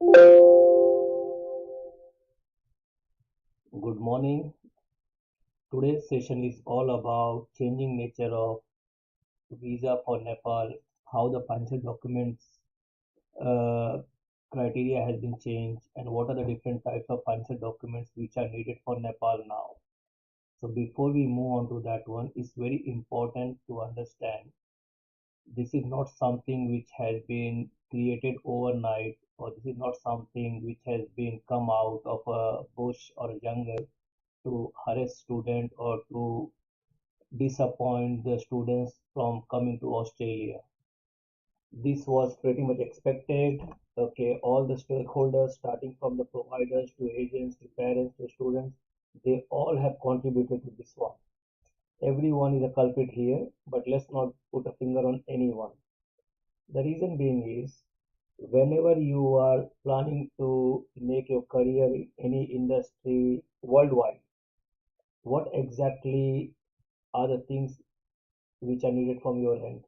Good morning. Today's session is all about changing nature of visa for Nepal, how the financial documents uh, criteria has been changed, and what are the different types of financial documents which are needed for Nepal now. So before we move on to that one, it's very important to understand this is not something which has been created overnight, or this is not something which has been come out of a bush or a jungle to harass student or to disappoint the students from coming to Australia. This was pretty much expected. Okay, all the stakeholders, starting from the providers to agents to parents to students, they all have contributed to this one. Everyone is a culprit here, but let's not put a finger on anyone. The reason being is whenever you are planning to make your career in any industry worldwide, what exactly are the things which are needed from your end?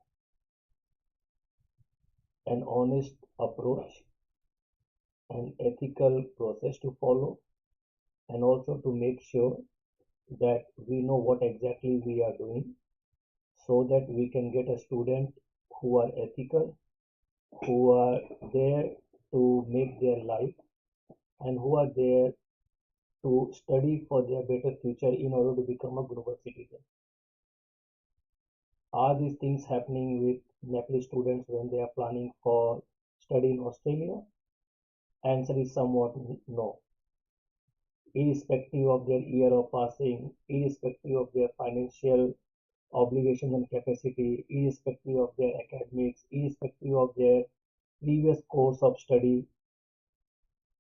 An honest approach, an ethical process to follow, and also to make sure that we know what exactly we are doing so that we can get a student who are ethical, who are there to make their life, and who are there to study for their better future in order to become a global citizen. Are these things happening with Nepalese students when they are planning for study in Australia? Answer is somewhat no. Irrespective of their year of passing, irrespective of their financial obligation and capacity, irrespective of their academics, irrespective of their previous course of study,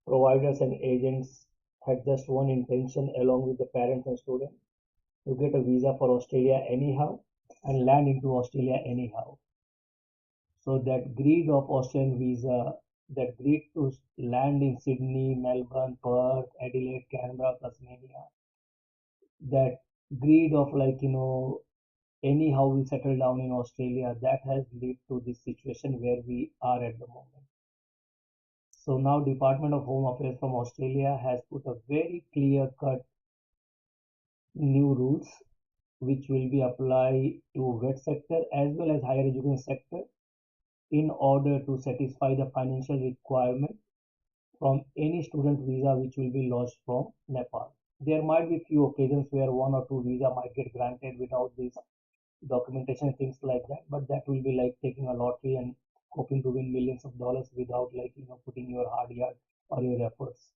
providers and agents had just one intention along with the parents and students to get a visa for Australia anyhow and land into Australia anyhow. So that greed of Australian visa, that greed to land in Sydney, Melbourne, Perth, Adelaide, Canberra, Tasmania, that greed of anyhow we settle down in Australia, that has led to this situation where we are at the moment. So now Department of Home Affairs from Australia has put a very clear cut new rules which will be applied to vet sector as well as higher education sector in order to satisfy the financial requirement from any student visa which will be lodged from Nepal. There might be few occasions where one or two visa might get granted without this documentation, things like that, but that will be like taking a lottery and hoping to win millions of dollars without putting your hard yard or your efforts.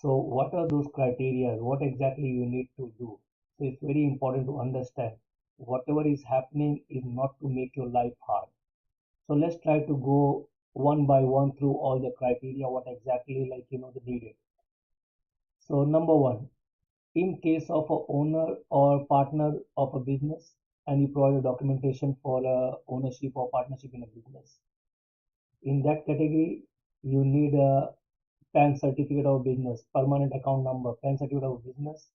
So what are those criteria? What exactly you need to do? So it's very important to understand whatever is happening is not to make your life hard. So let's try to go one by one through all the criteria, what exactly the needed. So number one, in case of a owner or partner of a business and you provide a documentation for ownership or partnership in a business, in that category you need a PAN certificate of business, permanent account number, PAN certificate of business.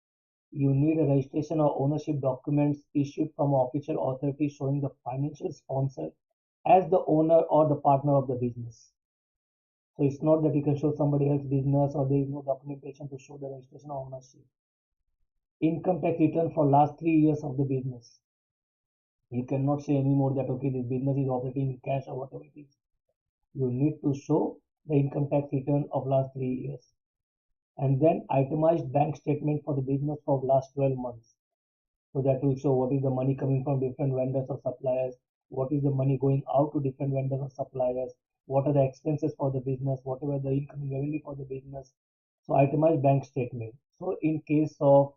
You need a registration or ownership documents issued from an official authority showing the financial sponsor as the owner or the partner of the business. So it's not that you can show somebody else's business or there is no documentation to show the registration or ownership. Income tax return for last 3 years of the business. You cannot say anymore that okay, this business is operating in cash or whatever it is. You need to show the income tax return of last 3 years. And then itemized bank statement for the business for last 12 months. So that will show what is the money coming from different vendors or suppliers, what is the money going out to different vendors or suppliers, what are the expenses for the business, whatever the incoming revenue for the business. So itemized bank statement. So in case of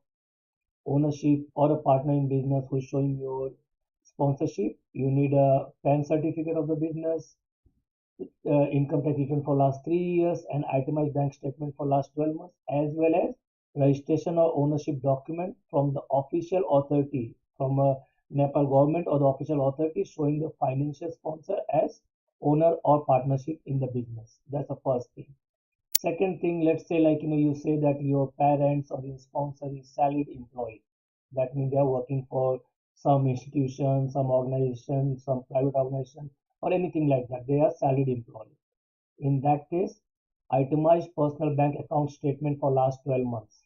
ownership or a partner in business who is showing your sponsorship, you need a PAN certificate of the business, income tax return for last 3 years, and itemized bank statement for last 12 months, as well as registration or ownership document from the official authority, from a Nepal government or the official authority showing the financial sponsor as owner or partnership in the business. That's the first thing. Second thing, let's say you say that your parents or your sponsor is salaried employee. That means they are working for some institution, some organization, some private organization, or anything like that. They are salaried employee. In that case, Itemized personal bank account statement for last 12 months.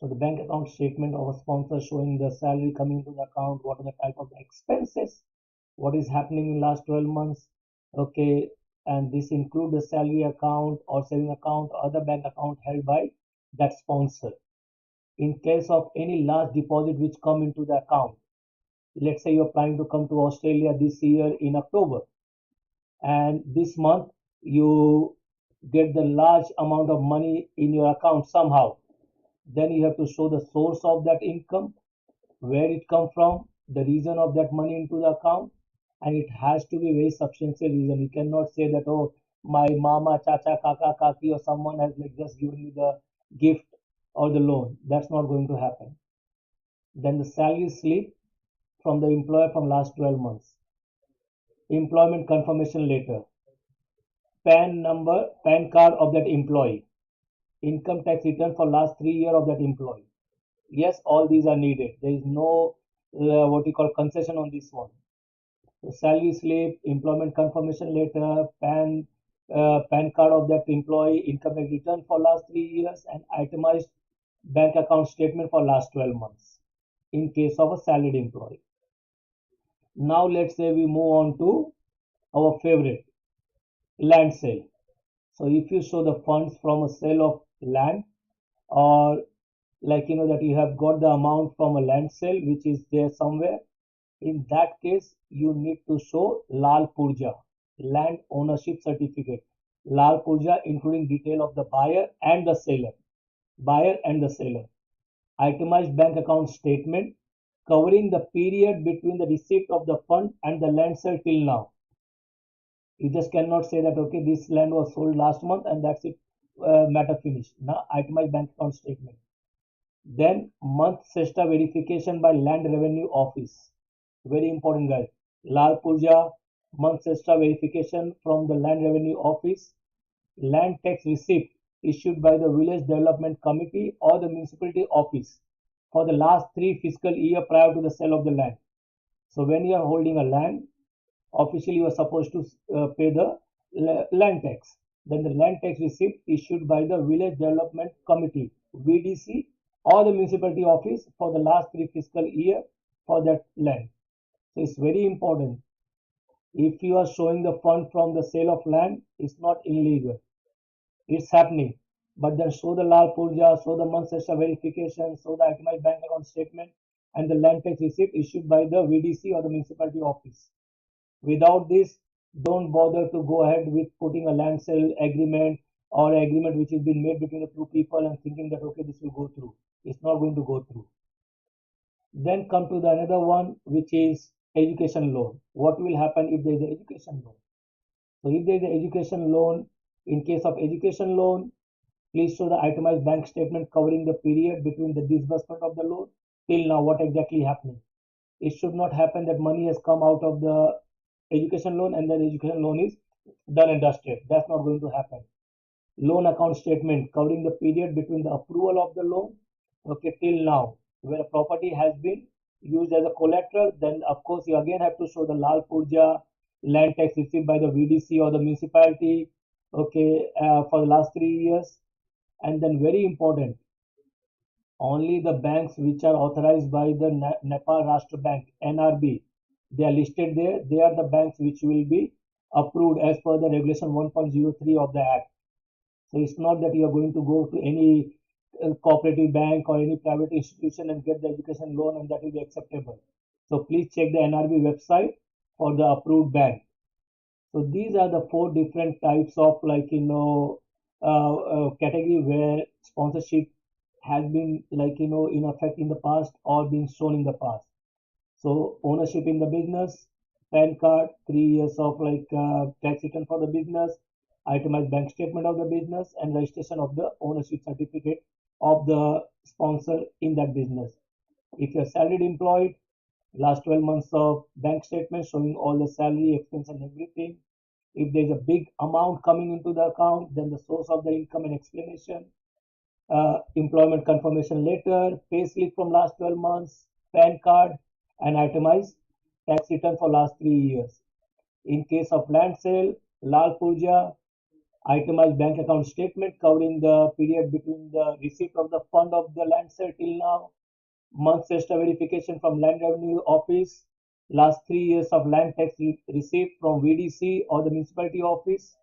So the bank account statement of a sponsor showing the salary coming into the account, what are the type of expenses, what is happening in last 12 months. Okay, and this include the salary account or saving account or other bank account held by that sponsor. In case of any large deposit which come into the account, let's say you're planning to come to Australia this year in October, and this month you get the large amount of money in your account somehow, then you have to show the source of that income, where it come from, the reason of that money into the account, and it has to be very substantial reason. You cannot say that, oh, my mama, chacha, kaka, kaki, or someone has like just given me the gift or the loan. That's not going to happen. Then the salary slip from the employer from last 12 months, employment confirmation letter, PAN number, PAN card of that employee, income tax return for last 3 years of that employee. Yes, all these are needed. There is no what you call concession on this one. So salary slip, employment confirmation letter, PAN card of that employee, income tax return for last 3 years, and itemized bank account statement for last 12 months in case of a salaried employee. Now let's say we move on to our favorite, land sale. So if you show the funds from a sale of land, or like that you have got the amount from a land sale which is there somewhere, in that case you need to show Lal Purja, land ownership certificate. Lal Purja including detail of the buyer and the seller. Itemized bank account statement covering the period between the receipt of the fund and the land sale till now. You just cannot say that, okay, this land was sold last month and that's it, matter finished. Now, itemized bank account statement. Then, month Seshta verification by Land Revenue Office. Very important, guys. Lal Purja, month Seshta verification from the Land Revenue Office. Land tax receipt issued by the Village Development Committee or the Municipality Office for the last 3 fiscal years prior to the sale of the land. So, when you are holding a land, officially you are supposed to pay the land tax. Then the land tax receipt issued by the Village Development Committee (VDC) or the municipality office for the last 3 fiscal years for that land. So it's very important. If you are showing the fund from the sale of land, it's not illegal. It's happening. But then show the Lal Purja, show the Mansesha verification, show the itemized bank account statement, and the land tax receipt issued by the VDC or the municipality office. Without this, don't bother to go ahead with putting a land sale agreement or agreement which has been made between the two people and thinking that, okay, this will go through. It's not going to go through. Then come to the another one, which is education loan. What will happen if there is an education loan? So if there is an education loan, in case of education loan, please show the itemized bank statement covering the period between the disbursement of the loan till now, what exactly happening. It should not happen that money has come out of the education loan and then education loan is done and dusted. That's not going to happen. Loan account statement covering the period between the approval of the loan, okay, till now, where a property has been used as a collateral. Then of course you again have to show the Lal Purja, land tax received by the VDC or the municipality, okay, for the last 3 years. And then very important, only the banks which are authorized by the Nepal Rashtra Bank (NRB), they are listed there. They are the banks which will be approved as per the regulation 1.03 of the Act. So it's not that you are going to go to any cooperative bank or any private institution and get the education loan and that will be acceptable. So please check the NRB website for the approved bank. So these are the 4 different types of category where sponsorship has been in effect in the past or been shown in the past. So ownership in the business, PAN card, 3 years of tax return for the business, itemized bank statement of the business, and registration of the ownership certificate of the sponsor in that business. If you're salaried employed, last 12 months of bank statement showing all the salary, expense, and everything. If there's a big amount coming into the account, then the source of the income and explanation, employment confirmation letter, pay slip from last 12 months, PAN card, and itemized tax return for last 3 years. In case of land sale, Lal Purja, Itemized bank account statement covering the period between the receipt of the fund of the land sale till now, month extra verification from Land Revenue Office, last 3 years of land tax received from VDC or the municipality office.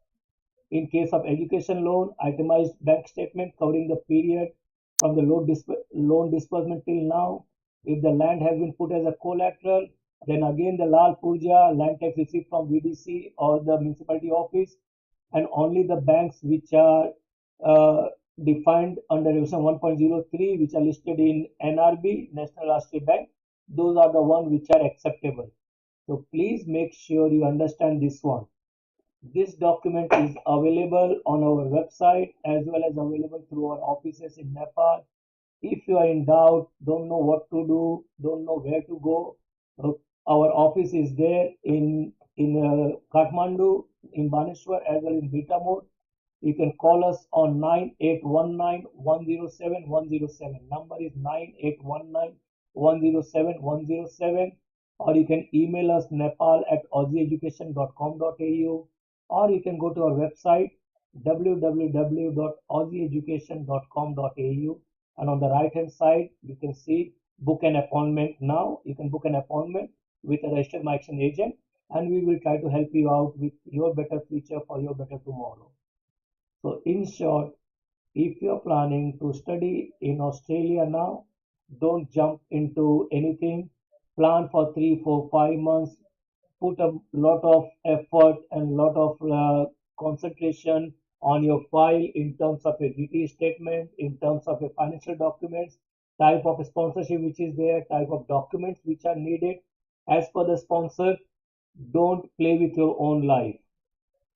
In case of education loan, itemized bank statement covering the period from the loan disbursement till now. If the land has been put as a collateral, then again the Lal Purja land tax received from VDC or the municipality office, and only the banks which are uh, defined under Revision 1.03, which are listed in NRB, National Rashtriya Bank, those are the ones which are acceptable. So please make sure you understand this one. This document is available on our website as well as available through our offices in Nepal. If you are in doubt, don't know what to do, don't know where to go, uh, our office is there in Kathmandu, in Baneshwar, as well in Bitamur. You can call us on 9819107107. Number is 9819107107, or you can email us nepal@aussieeducation.com.au, or you can go to our website www.aussieeducation.com.au, and on the right hand side you can see book an appointment now. You can book an appointment with a registered migration agent, and we will try to help you out with your better future for your better tomorrow. So in short, if you're planning to study in Australia now, don't jump into anything. Plan for 3, 4, 5 months. Put a lot of effort and lot of concentration on your file in terms of a DT statement, in terms of a financial documents, type of sponsorship which is there, type of documents which are needed as per the sponsor. Don't play with your own life.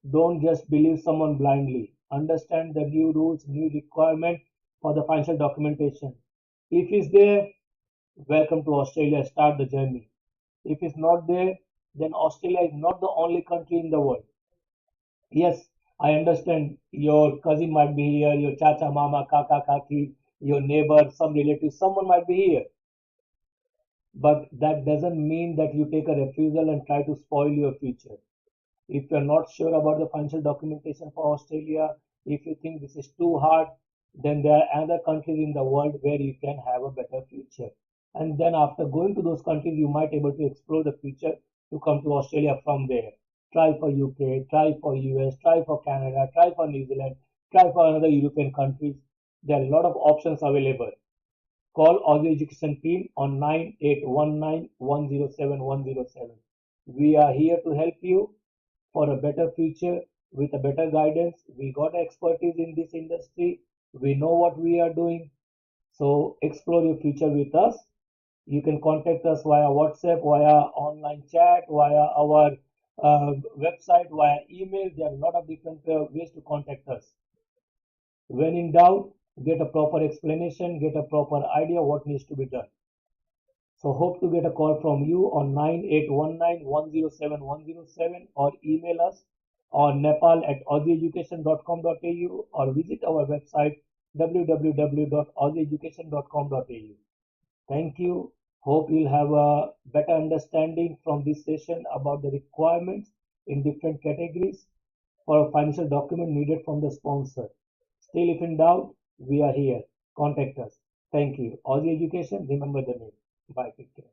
Don't just believe someone blindly. Understand the new rules, new requirement for the financial documentation. If it's there, welcome to Australia. Start the journey. If it's not there, then Australia is not the only country in the world. Yes, I understand your cousin might be here, your chacha, mama, kaka, kaki, your neighbor, some relative, someone might be here. But that doesn't mean that you take a refusal and try to spoil your future. If you're not sure about the financial documentation for Australia, if you think this is too hard, then there are other countries in the world where you can have a better future. And then after going to those countries, you might able to explore the future to come to Australia from there. Try for UK, try for US, try for Canada, try for New Zealand, try for another European countries. There are a lot of options available. Call Audio Education team on 9819107107. We are here to help you for a better future with a better guidance. We got expertise in this industry. We know what we are doing. So explore your future with us. You can contact us via WhatsApp, via online chat, via our website, via email. There are a lot of different ways to contact us. When in doubt, get a proper explanation, get a proper idea what needs to be done. So hope to get a call from you on 9819107107, or email us on nepal@aussieeducation.com.au, or visit our website www.aussieeducation.com.au. Thank you. Hope you'll have a better understanding from this session about the requirements in different categories for a financial document needed from the sponsor. Still, if in doubt, we are here. Contact us. Thank you. Aussie Education, remember the name. Bye. Take care.